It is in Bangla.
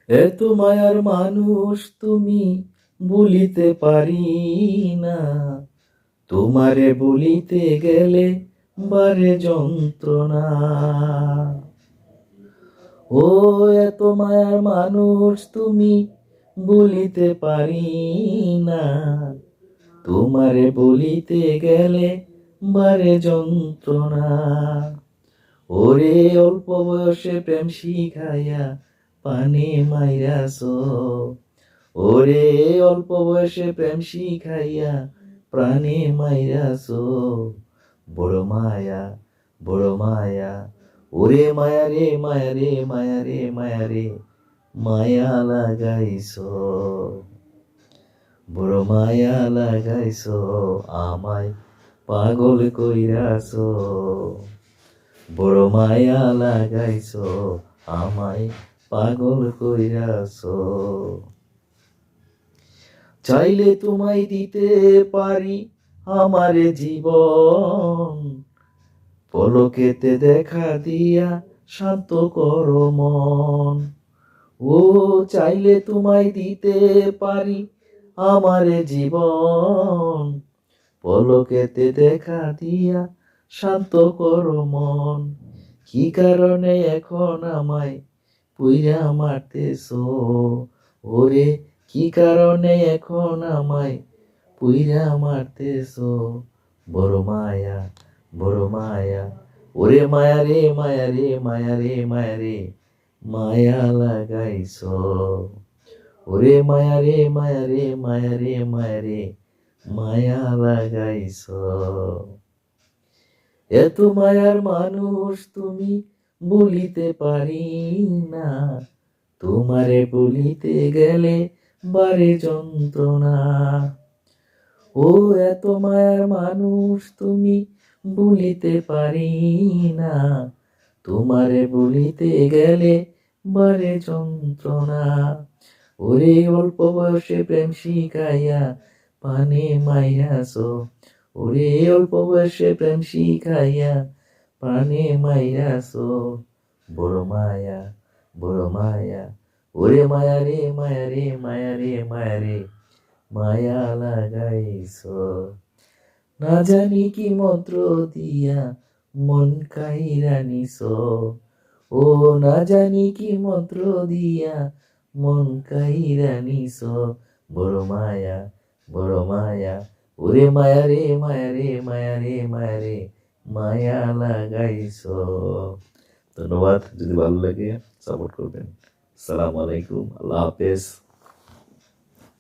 এত মায়ার মানুষ তুমি, বলিতে পারি না। তোমারে বলিতে গেলে বারে যন্ত্রণা। ও এত মায়ার মানুষ তুমি, বলিতে পারি না। তোমারে বলিতে গেলে বারে যন্ত্রণা। ওরে অল্প বয়সে প্রেম শিখাইয়া পানে মাইরাছ। ওরে অল্প বয়সে প্রেম শিখাইয়া প্রাণে মাইরাছ। বড় মায়া, বড় মায়া, ওরে মায়া রে মায়া রে মায়া রে মায়া রে, মায়া লাগাইছ। বড় মায়া লাগাইছ, আমায় পাগল কইরাছ। বড় মায়া লাগাইছ, আমায় পাগল কইরাছ। চাইলে তোমায় দিতে পারি আমার জীবন, পলকেতে দেখা দিয়া শান্ত করো মন। ও চাইলে তোমায় দিতে পারি আমার জীবন, পলকেতে দেখা দিয়া শান্ত করো মন। কি কারণে এখন আমায় পুইরা মারতেছ? ওরে কি কারণে এখন আমায় পুইরা মারতেছ? বড় মায়া, বড় মায়া, ওরে মায়া রে মায়া রে মায়া রে মায়া রে, মায়া লাগাইছ। ওরে মায়া রে মায়া রে মায়া রে মায়া রে, মায়া লাগাইছ। এত মায়ার মানুষ তুমি, বলিতে পারি না। তোমারে বলিতে গেলে বারে যন্ত্রণা। ও এত মায়ার মানুষ তুমি, বলিতে পারি না। তোমারে বলিতে গেলে বারে যন্ত্রণা। ওরে অল্প বয়সে প্রেম শিখাইয়া পানে মাইরাছ। ওরে অল্প বয়সে প্রেম শিখাইয়া পানে মাইরাছ। বড় মায়া, বড় মায়া, ওরে মায়া রে মায়া রে মায়া রে মায়া রে, মায়া লাগাইছ। না জানি কি মন্ত্র দিয়া মন কাইরা নিছ। ও না জানি কি মন্ত্র দিয়া মন কাইরা নিছ। বড় মায়া, বড় মায়া, ওরে মায়া রে মায়া রে মায়া রে মায়া রে, মায়া লাগাইছ। ধন্যবাদ। যদি ভালো লাগে সাপোর্ট করবেন। আসসালামু আলাইকুম, আল্লাহ হাফেজ।